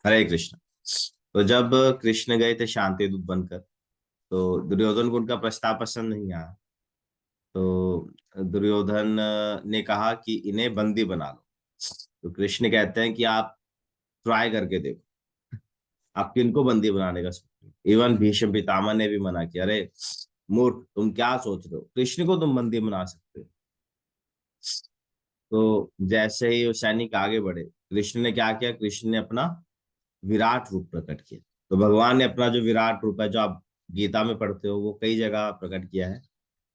हरे कृष्ण। तो जब कृष्ण गए थे शांति दूत बनकर, तो दुर्योधन को उनका प्रस्ताव पसंद नहीं आया। तो दुर्योधन ने कहा कि इन्हें बंदी बना लो। तो कृष्ण कहते हैं कि आप ट्राई करके देखो, आप किनको बंदी बनाने का सोच रहे हो। इवन भीष्म पितामह ने भी मना किया, अरे मूर्ख, तुम क्या सोच रहे हो, कृष्ण को तुम बंदी बना सकते हो। तो जैसे ही वो सैनिक आगे बढ़े, कृष्ण ने क्या किया, कृष्ण ने अपना विराट रूप प्रकट किया। तो भगवान ने अपना जो विराट रूप है, जो आप गीता में पढ़ते हो, वो कई जगह प्रकट किया है।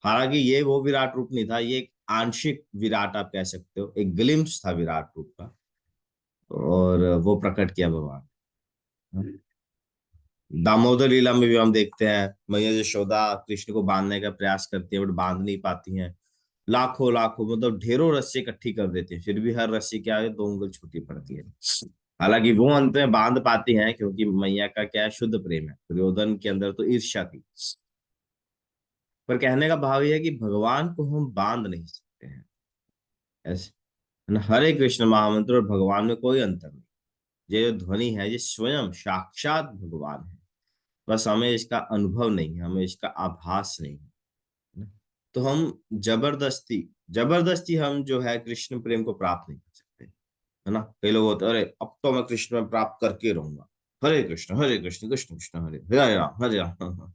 हालांकि ये वो विराट रूप नहीं था, ये एक आंशिक विराट आप कह सकते हो, एक ग्लिम्स था विराट रूप का। और वो प्रकट किया भगवान। दामोदर लीला में भी हम देखते हैं, मैया यशोदा कृष्ण को बांधने का प्रयास करती है, बट बांध नहीं पाती हैं। लाखों लाखों मतलब ढेरों रस्सी इकट्ठी कर देती हैं, फिर भी हर रस्सी क्या है, 2 उंगल छोटी पड़ती है। हालांकि वो अंत में बांध पाती हैं, क्योंकि मैया का क्या है, शुद्ध प्रेम है। दुर्योधन के अंदर तो ईर्ष्या थी। पर कहने का भाव यह है कि भगवान को हम बांध नहीं सकते हैं ऐसे, है ना। हरे कृष्ण महामंत्र और भगवान में कोई अंतर नहीं। ये जो ध्वनि है, ये स्वयं साक्षात भगवान है। बस हमें इसका अनुभव नहीं है, हमें इसका आभास नहीं है, है ना? तो हम जबरदस्ती जबरदस्ती हम जो है कृष्ण प्रेम को प्राप्त नहीं कर सकते, है ना। कई लोग होते हैं, अरे अब तो मैं कृष्ण में प्राप्त करके रहूंगा, हरे कृष्ण कृष्ण कृष्ण हरे हरे राम हरे राम।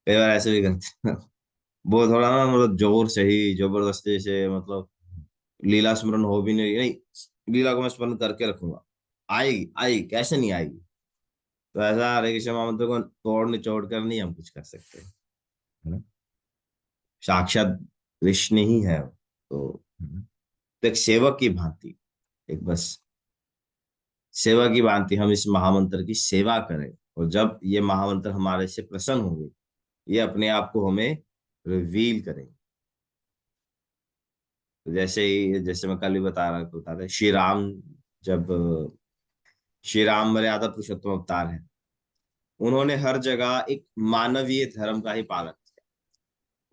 कई बार ऐसे भी करते हैं। वो थोड़ा ना मतलब जोर से ही जबरदस्ती से, मतलब लीला स्मरण हो भी नहीं नहीं, लीला को मैं स्मरण करके रखूंगा, आएगी आएगी, कैसे नहीं आएगी। तो ऐसा हरे कृष्ण महामंत्र को तोड़ निचोड़ कर नहीं हम कुछ कर सकते, है ना। साक्षात कृष्ण ही है तो एक सेवक की भांति, एक बस सेवा की भांति हम इस महामंत्र की सेवा करें। और जब ये महामंत्र हमारे से प्रसन्न होंगे, ये अपने आप को हमें रिवील करेंगे। तो जैसे ही, जैसे मैं कल भी बता था, श्री राम, जब श्री राम मर्यादा पुरुषोत्तम अवतार है, उन्होंने हर जगह एक मानवीय धर्म का ही पालन किया।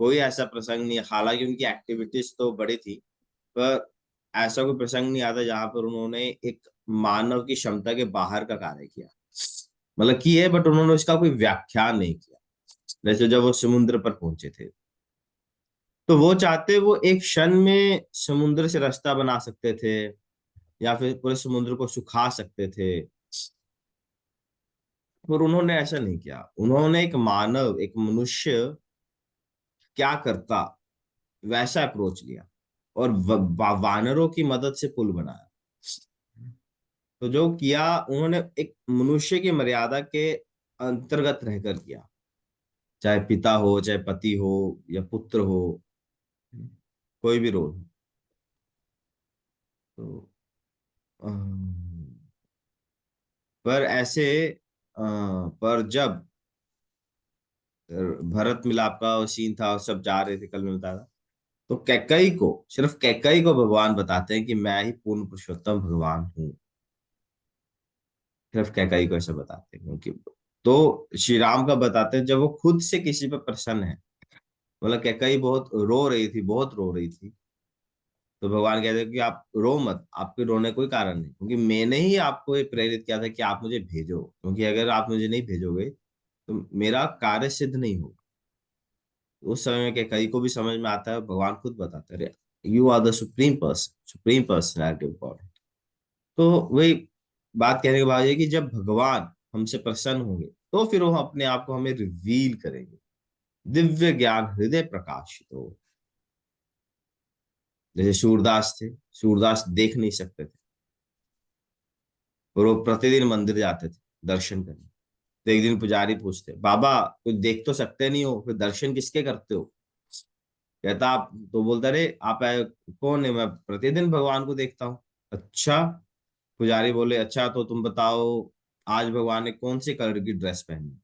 कोई ऐसा प्रसंग नहीं, हालांकि उनकी एक्टिविटीज तो बड़ी थी, पर ऐसा कोई प्रसंग नहीं आता जहां पर उन्होंने एक मानव की क्षमता के बाहर का कार्य किया। मतलब की है, बट उन्होंने उसका कोई व्याख्यान नहीं किया। जैसे जब वो समुद्र पर पहुंचे थे, तो वो चाहते वो एक क्षण में समुद्र से रास्ता बना सकते थे, या फिर पूरे समुद्र को सुखा सकते थे। पर उन्होंने ऐसा नहीं किया। उन्होंने एक मानव, एक मनुष्य क्या करता, वैसा अप्रोच लिया, और वानरों की मदद से पुल बनाया। तो जो किया, उन्होंने एक मनुष्य की मर्यादा के अंतर्गत रहकर किया। चाहे पिता हो, चाहे पति हो, या पुत्र हो, कोई भी रोल हो। तो अम, पर ऐसे पर जब भरत मिलाप का सीन था और सब जा रहे थे, कल में बताया था, तो कैकई को, सिर्फ कैकई को भगवान बताते हैं कि मैं ही पूर्ण पुरुषोत्तम भगवान हूँ। सिर्फ कैकई को ऐसा बताते हैं, क्योंकि तो श्री राम का बताते हैं जब वो खुद से किसी पर प्रसन्न है। मतलब कैकई बहुत रो रही थी, बहुत रो रही थी। तो भगवान कहते हैं कि आप रो मत, आपके रोने कोई कारण नहीं, क्योंकि मैंने ही आपको ये प्रेरित किया था कि आप मुझे भेजो, क्योंकि अगर आप मुझे नहीं भेजोगे तो मेरा कार्य सिद्ध नहीं होगा। उस समय में कई को भी समझ में आता है, भगवान खुद बताते हैं, you are the supreme person, supreme personality of God. तो वही बात कहने के बाद ये कि जब भगवान हमसे प्रसन्न होंगे, तो फिर वो अपने आप को हमें रिवील करेंगे। दिव्य ज्ञान हृदय प्रकाशित हो। जैसे सूरदास थे, सूरदास देख नहीं सकते थे, और वो प्रतिदिन मंदिर जाते थे दर्शन करने। तो एक दिन पुजारी पूछते, बाबा कुछ देख तो सकते नहीं हो, फिर दर्शन किसके करते हो। कहता आप, तो बोलता रे आप कौन है, मैं प्रतिदिन भगवान को देखता हूँ। अच्छा। पुजारी बोले, अच्छा तो तुम बताओ, आज भगवान ने कौन से कलर की ड्रेस पहनी।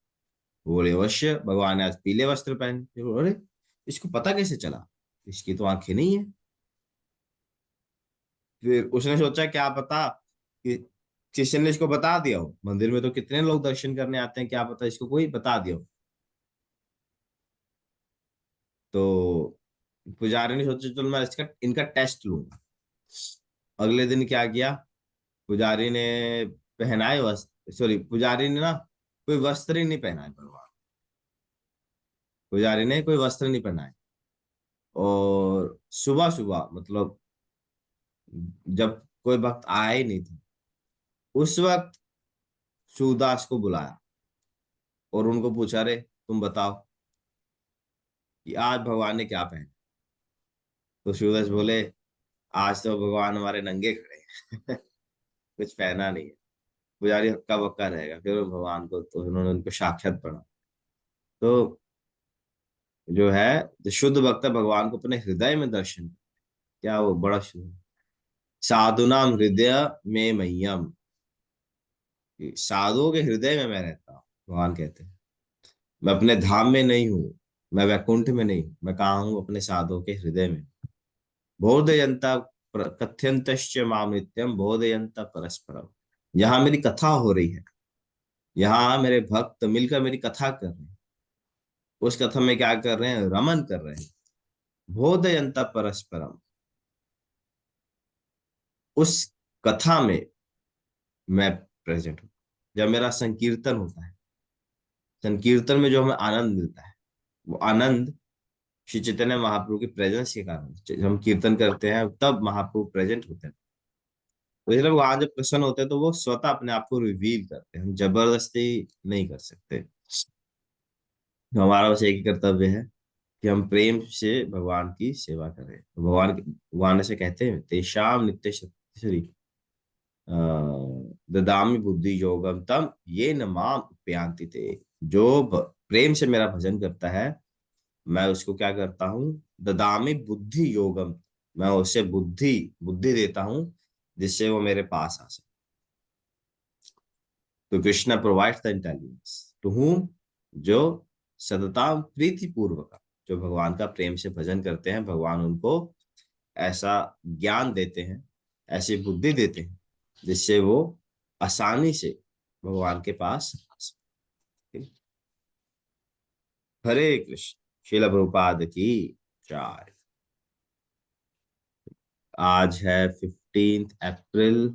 बोले, अवश्य भगवान ने आज पीले वस्त्र पहने। फिर बोले, अरे इसको पता कैसे चला, इसकी तो आंखें नहीं है। फिर उसने सोचा क्या पता कि शिष्य ने इसको बता दिया हो, मंदिर में तो कितने लोग दर्शन करने आते हैं, क्या पता इसको कोई बता दिया हो। तो पुजारी ने सोचा चलो मैं इसका इनका टेस्ट लूंगा। अगले दिन क्या किया पुजारी ने, पहनाए वस्त्र, सॉरी पुजारी ने ना कोई वस्त्र ही नहीं पहनाए भगवान, पुजारी ने कोई वस्त्र नहीं पहनाए। और सुबह सुबह मतलब जब कोई भक्त आया ही नहीं था, उस वक्त सूरदास को बुलाया और उनको पूछा, रे तुम बताओ कि आज भगवान ने क्या पहना। तो सूरदास बोले, आज तो भगवान हमारे नंगे खड़े हैं कुछ पहना नहीं है। पुजारी हक्का बक्का रहेगा, फिर भगवान को तो उन्होंने उनको साक्षात पढ़ा। तो जो है, जो शुद्ध भक्त है, भगवान को अपने हृदय में दर्शन, क्या वो बड़ा शुद्ध। साधुनाम हृदय में मह्यम, साधुओं के हृदय में मैं रहता हूँ, भगवान कहते हैं। मैं अपने धाम में नहीं हूँ, मैं वैकुंठ में नहीं हूँ, मैं कहाँ हूँ, अपने साधुओं के हृदय में। बोधयंता कथ्यंतश्च माम नित्यम बोधयंता परस्परम, यहाँ मेरी कथा हो रही है, यहाँ मेरे भक्त मिलकर मेरी कथा कर रहे हैं। उस कथा में क्या कर रहे हैं, रमन कर रहे हैं। बोधयंता परस्परम, उस कथा में मैं प्रेजेंट हूँ। जब मेरा संकीर्तन होता है, संकीर्तन में जो हमें आनंद मिलता है, वो आनंद श्री चैतन्य महाप्रभु की प्रेजेंस के कारण, जब हम कीर्तन करते हैं तब महाप्रभु प्रेजेंट होते हैं। तो इसलिए वहां जब प्रसन्न होते हैं तो वो स्वतः अपने आप को रिवील करते हैं, हम जबरदस्ती नहीं कर सकते। तो हमारा बस एक ही कर्तव्य है कि हम प्रेम से भगवान की सेवा करें। तो भगवान ऐसे कहते हैं, तेषाम नित्य श्री ददामि बुद्धि योगम तम ये न माम उपयांति ते। जो प्रेम से मेरा भजन करता है, मैं उसको क्या करता हूँ, ददामि बुद्धि योगम, मैं उसे बुद्धि बुद्धि देता हूँ, जिससे वो मेरे पास आ सके। तो Krishna provides the intelligence to whom, जो सतता प्रीति पूर्वक, जो भगवान का प्रेम से भजन करते हैं, भगवान उनको ऐसा ज्ञान देते हैं, ऐसी बुद्धि देते हैं, जिससे वो आसानी से भगवान के पास आ सके। हरे कृष्ण। श्रील प्रभुपाद की जय। आज है 15 अप्रैल